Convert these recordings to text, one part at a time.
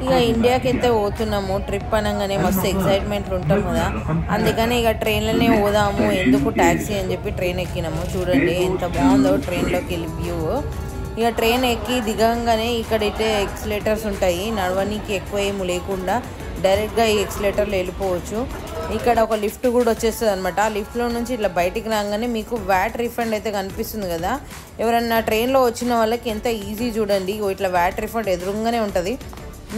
ఇక ఇండియాకి అయితే పోతున్నాము. ట్రిప్ అనగానే మస్తు ఎక్సైట్మెంట్ ఉంటాం కదా, అందుకని ఇక ట్రైన్లోనే పోదాము, ఎందుకు ట్యాక్సీ అని చెప్పి ట్రైన్ ఎక్కినాము. చూడండి ఎంత బాగుందో ట్రైన్లోకి వెళ్ళి వ్యూ. ఇక ట్రైన్ ఎక్కి దిగంగానే ఇక్కడైతే ఎక్సిలేటర్స్ ఉంటాయి, నడవనికి ఎక్కువ ఏమి లేకుండా డైరెక్ట్గా ఈ ఎక్సిలేటర్లో వెళ్ళిపోవచ్చు. ఇక్కడ ఒక లిఫ్ట్ కూడా వచ్చేస్తుంది అనమాట. ఆ లిఫ్ట్లో నుంచి ఇట్లా బయటికి రాగానే మీకు వ్యాట్ రిఫండ్ అయితే కనిపిస్తుంది కదా. ఎవరన్నా ట్రైన్లో వచ్చిన వాళ్ళకి ఎంత ఈజీ చూడండి. ఇట్లా వ్యాట్ రిఫండ్ ఎదురుగానే ఉంటుంది.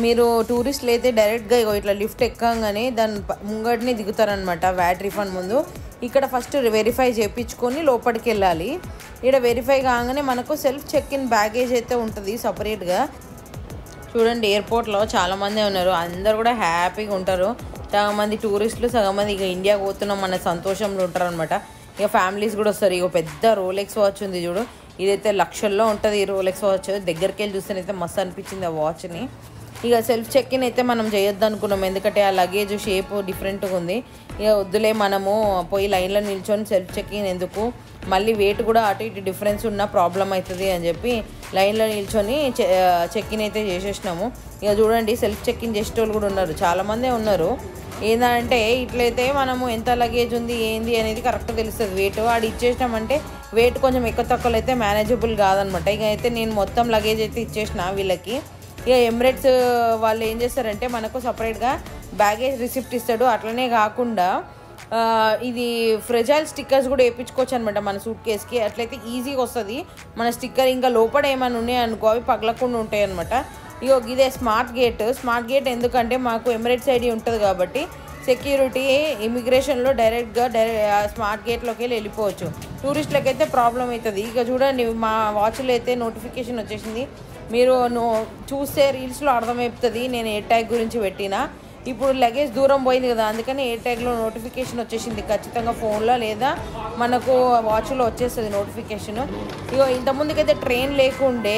మీరు టూరిస్టులు అయితే డైరెక్ట్గా ఇట్లా లిఫ్ట్ ఎక్కగానే దాని ముంగడిని దిగుతారనమాట వ్యాట్ రిఫండ్ ముందు. ఇక్కడ ఫస్ట్ వెరిఫై చేయించుకొని లోపలికి వెళ్ళాలి. ఇక్కడ వెరిఫై కాగానే మనకు సెల్ఫ్ చెక్ ఇన్ బ్యాగేజ్ అయితే ఉంటుంది సపరేట్గా. చూడండి ఎయిర్పోర్ట్లో చాలామంది ఉన్నారు, అందరు కూడా హ్యాపీగా ఉంటారు. సగం మంది టూరిస్టులు, సగం మంది ఇక ఇండియాకి పోతున్నాం అన్న సంతోషంలో ఉంటారు అనమాట. ఇక ఫ్యామిలీస్ కూడా వస్తారు. ఇక పెద్ద రోలెక్స్ వాచ్ ఉంది చూడు, ఇదైతే లక్షల్లో ఉంటుంది ఈ రోలెక్స్ వాచ్. దగ్గరికి వెళ్ళి చూస్తేనైతే మస్తు అనిపించింది ఆ వాచ్ని. ఇక సెల్ఫ్ చెక్ ఇన్ అయితే మనం చేయొద్దు అనుకున్నాం, ఎందుకంటే ఆ లగేజ్ షేప్ డిఫరెంట్గా ఉంది. ఇక వద్దులే, మనము పోయి లైన్లో నిల్చొని సెల్ఫ్ చెక్ ఇన్ ఎందుకు, మళ్ళీ వెయిట్ కూడా అటు ఇటు డిఫరెన్స్ ఉన్న ప్రాబ్లం అవుతుంది అని చెప్పి లైన్లో నిల్చొని చెక్ ఇన్ అయితే చేసేసినాము. ఇక చూడండి సెల్ఫ్ చెక్ ఇన్ చేసేటోళ్ళు కూడా ఉన్నారు, చాలామందే ఉన్నారు. ఏంటంటే ఇట్లయితే మనము ఎంత లగేజ్ ఉంది ఏంది అనేది కరెక్ట్ తెలుస్తుంది. వెయిట్ వాడు ఇచ్చేసినామంటే వెయిట్ కొంచెం ఎక్కువ తక్కువలు అయితే మేనేజబుల్ కాదనమాట. ఇక అయితే నేను మొత్తం లగేజ్ అయితే ఇచ్చేసిన వీళ్ళకి. ఇక ఎమిరేట్స్ వాళ్ళు ఏం చేస్తారంటే మనకు సపరేట్గా బ్యాగేజ్ రిసిప్ట్ ఇస్తాడు. అట్లనే కాకుండా ఇది ఫ్రెజైల్ స్టిక్కర్స్ కూడా వేయించుకోవచ్చు అనమాట మన సూట్ కేస్కి. అట్లయితే ఈజీగా వస్తుంది మన స్టిక్కర్. ఇంకా లోపల ఏమైనా ఉన్నాయి అనుకో అవి పగలకుండా ఉంటాయి అనమాట. ఇగో ఇదే స్మార్ట్ గేట్. స్మార్ట్ గేట్ ఎందుకంటే మాకు ఎమిరేట్స్ ఐడి ఉంటుంది కాబట్టి సెక్యూరిటీ ఇమిగ్రేషన్లో డైరెక్ట్గా స్మార్ట్ గేట్లోకి వెళ్ళిపోవచ్చు. టూరిస్టులకి అయితే ప్రాబ్లం అవుతుంది. ఇక చూడండి మా వాచ్లో అయితే నోటిఫికేషన్ వచ్చేసింది. మీరు చూస్తే రీల్స్లో అర్థమవుతుంది నేను ఎయిర్ ట్యాగ్ గురించి పెట్టినా. ఇప్పుడు లగేజ్ దూరం పోయింది కదా, అందుకని ఎయిర్ ట్యాగ్లో నోటిఫికేషన్ వచ్చేసింది. ఖచ్చితంగా ఫోన్లో లేదా మనకు వాచ్లో వచ్చేస్తుంది నోటిఫికేషన్. ఇగో ఇంతకుముందుకైతే ట్రైన్ లేకుండే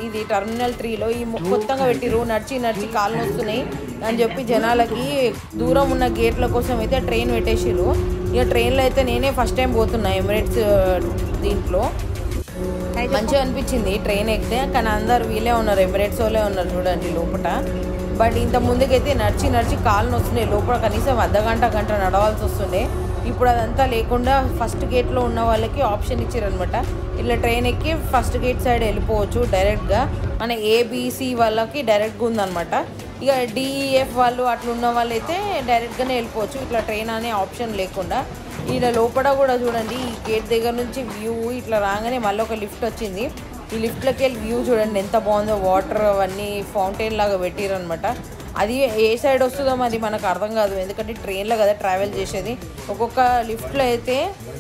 ఇది టర్మినల్ 3లో ఈ కొత్తగా పెట్టిరు. నడిచి నడిచి కాళ్ళు వస్తున్నాయి అని చెప్పి జనాలకి దూరం ఉన్న గేట్ల కోసం అయితే ట్రైన్ పెట్టేసిరు. ఇక ట్రైన్లో అయితే నేనే ఫస్ట్ టైం పోతున్నా ఎమిరేట్స్ దీంట్లో. మంచిగా అనిపించింది ట్రైన్ ఎక్కితే, కానీ అందరు వీళ్ళే ఉన్నారు, ఎమిరేట్స్ వాళ్ళే ఉన్నారు చూడండి లోపల. బట్ ఇంత ముందుకైతే నడిచి నడిచి కాళ్ళు వస్తుండే, లోపల కనీసం గంట నడవాల్సి వస్తుండే. ఇప్పుడు అదంతా లేకుండా ఫస్ట్ గేట్లో ఉన్న వాళ్ళకి ఆప్షన్ ఇచ్చారనమాట. ఇట్లా ట్రైన్ ఎక్కి ఫస్ట్ గేట్ సైడ్ వెళ్ళిపోవచ్చు డైరెక్ట్గా. మన ఏబిసి వాళ్ళకి డైరెక్ట్గా ఉందన్నమాట. ఇక డిఈఎఫ్ వాళ్ళు అట్లా ఉన్న వాళ్ళు అయితే డైరెక్ట్గానే వెళ్ళిపోవచ్చు, ఇట్లా ట్రైన్ అనే ఆప్షన్ లేకుండా. ఇలా లోపల కూడా చూడండి ఈ గేట్ దగ్గర నుంచి వ్యూ ఇట్లా రాగానే మళ్ళీ ఒక లిఫ్ట్ వచ్చింది. ఈ లిఫ్ట్లోకి వెళ్ళి వ్యూ చూడండి ఎంత బాగుందో. వాటర్ అవన్నీ ఫౌంటైన్ లాగా పెట్టిరు అనమాట. అది ఏ సైడ్ వస్తుందో మరి మనకు అర్థం కాదు, ఎందుకంటే ట్రైన్లో కదా ట్రావెల్ చేసేది. ఒక్కొక్క లిఫ్ట్లో అయితే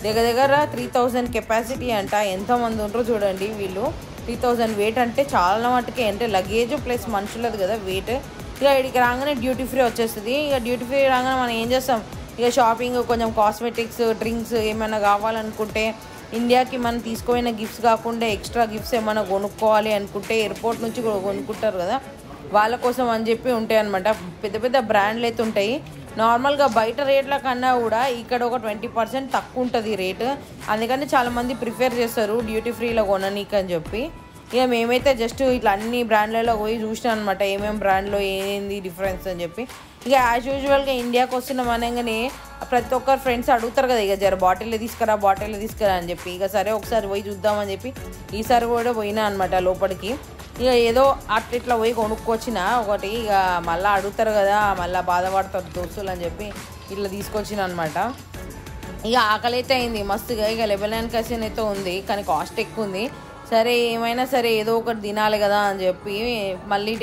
దగ్గర 3000 కెపాసిటీ అంట. ఎంతమంది ఉంటారో చూడండి వీళ్ళు. 3000 వెయిట్ అంటే చాలా మటుకే, అంటే లగేజ్ ప్లస్ మనుషులది కదా వెయిట్. ఇక ఇక్కడికి రాగానే డ్యూటీ ఫ్రీ వచ్చేస్తుంది. ఇక డ్యూటీ ఫ్రీ రాగానే మనం ఏం చేస్తాం, ఇక షాపింగ్ కొంచెం కాస్మెటిక్స్ డ్రింక్స్ ఏమైనా కావాలనుకుంటే, ఇండియాకి మనం తీసుకుపోయిన గిఫ్ట్స్ కాకుండా ఎక్స్ట్రా గిఫ్ట్స్ ఏమైనా కొనుక్కోవాలి అనుకుంటే ఎయిర్పోర్ట్ నుంచి కొనుక్కుంటారు కదా, వాళ్ళ కోసం అని చెప్పి ఉంటాయి అనమాట. పెద్ద పెద్ద బ్రాండ్లు అయితే ఉంటాయి. నార్మల్గా బయట రేట్ల కన్నా కూడా ఇక్కడ ఒక 20% తక్కువ ఉంటుంది రేటు. అందుకని చాలామంది ప్రిఫర్ చేస్తారు డ్యూటీ ఫ్రీలో కొననీకి అని చెప్పి. ఇక మేమైతే జస్ట్ ఇట్లా అన్ని బ్రాండ్లలో పోయి చూసినాం అనమాట, ఏమేమి బ్రాండ్లో ఏంది డిఫరెన్స్ అని చెప్పి. ఇక యాజ్ యూజువల్గా ఇండియాకి వస్తున్నాం అనగానే ప్రతి ఒక్కరు ఫ్రెండ్స్ అడుగుతారు కదా, ఇక జర బాటిల్లో తీసుకురా అని చెప్పి. ఇక సరే ఒకసారి పోయి చూద్దామని చెప్పి ఈసారి కూడా పోయినా అనమాట లోపలికి. ఇక ఏదో అట్లా పోయి కొనుక్కొచ్చిన ఒకటి. ఇక మళ్ళీ అడుగుతారు కదా, మళ్ళీ బాధపడతారు దోస్తులు అని చెప్పి ఇట్లా తీసుకొచ్చిన అనమాట. ఇక ఆకలి అయితే అయింది మస్తుగా. ఇక లెబనాన్ కసిన్ అయితే ఉంది, కానీ కాస్ట్ ఎక్కువ ఉంది. సరే ఏమైనా సరే ఏదో ఒకటి తినాలి కదా అని చెప్పి మళ్ళీ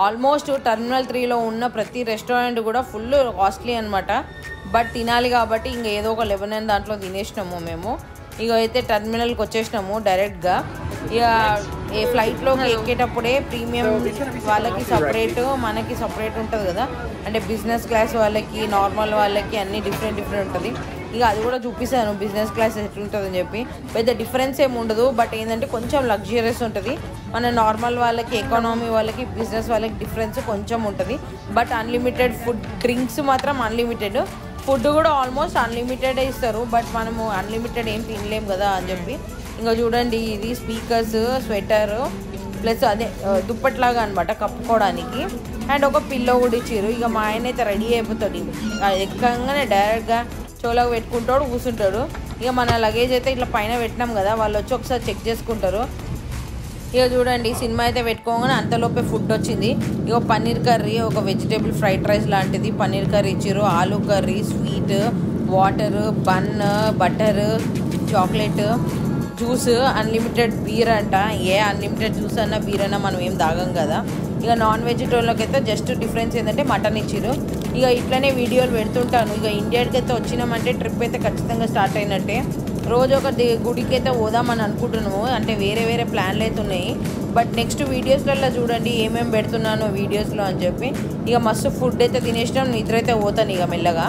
ఆల్మోస్ట్ టర్మినల్ 3లో ఉన్న ప్రతి రెస్టారెంట్ కూడా ఫుల్ కాస్ట్లీ అనమాట. బట్ తినాలి కాబట్టి ఇంక ఏదో ఒక లెబనాన్ దాంట్లో తినేసినాము మేము. ఇక అయితే టర్మినల్కి వచ్చేసినాము డైరెక్ట్గా. ఇక ఏ ఫ్లైట్లోకి ఎక్కేటప్పుడే ప్రీమియం వాళ్ళకి సపరేట్ మనకి సపరేట్ ఉంటుంది కదా, అంటే బిజినెస్ క్లాస్ వాళ్ళకి నార్మల్ వాళ్ళకి అన్నీ డిఫరెంట్ ఉంటుంది. ఇక అది కూడా చూపిస్తాను బిజినెస్ క్లాస్ ఎట్లుంటుందని చెప్పి. పెద్ద డిఫరెన్స్ ఏమి ఉండదు, బట్ ఏంటంటే కొంచెం లగ్జరియస్ ఉంటుంది. మన నార్మల్ వాళ్ళకి ఎకానమీ వాళ్ళకి బిజినెస్ వాళ్ళకి డిఫరెన్స్ కొంచెం ఉంటుంది. బట్ అన్లిమిటెడ్ ఫుడ్, డ్రింక్స్ మాత్రం అన్లిమిటెడ్, ఫుడ్ కూడా ఆల్మోస్ట్ అన్లిమిటెడే ఇస్తారు. బట్ మనము అన్లిమిటెడ్ ఏం తినలేము కదా అని చెప్పి. ఇంకా చూడండి ఇది స్పీకర్స్, స్వెటర్, ప్లస్ అదే దుప్పట్లాగా అనమాట కప్పుకోవడానికి. అండ్ ఒక పిల్లో కూడా ఇచ్చారు. ఇక మా ఆయన అయితే రెడీ అయిపోతాడు, ఎక్కగానే డైరెక్ట్గా చోలకు పెట్టుకుంటాడు, కూర్చుంటాడు. ఇక మన లగేజ్ అయితే ఇట్లా పైన పెట్టినాం కదా, వాళ్ళు వచ్చి ఒకసారి చెక్ చేసుకుంటారు. ఇక చూడండి సినిమా అయితే పెట్టుకోగానే అంతలోపే ఫుడ్ వచ్చింది. ఇక పన్నీర్ కర్రీ, ఒక వెజిటేబుల్ ఫ్రైడ్ రైస్ లాంటిది పన్నీర్ కర్రీ ఇచ్చారు, aloo curry, sweet, water, bun, butter, chocolate, juice, unlimited beer అంట. అన్లిమిటెడ్ జ్యూస్ అన్న బీర్ అన్న మనం ఏం తాగం కదా. ఇక నాన్ వెజిటేరియన్లోకి అయితే జస్ట్ డిఫరెన్స్ ఏంటంటే మటన్ ఇచ్చారు. ఇక ఇట్లనే వీడియోలు పెడుతుంటాను. ఇక ఇండియాకి అయితే వచ్చినామంటే ట్రిప్ అయితే ఖచ్చితంగా స్టార్ట్ అయినట్టే. రోజు ఒక గుడికి అయితే పోదామని అనుకుంటున్నాము, అంటే వేరే వేరే ప్లాన్లు అయితే ఉన్నాయి. బట్ నెక్స్ట్ వీడియోస్లలో చూడండి ఏమేమి పెడుతున్నానో వీడియోస్లో అని చెప్పి. ఇక మస్తు ఫుడ్ అయితే తినేసినాం, నిద్ర అయితే పోతాను ఇక మెల్లగా.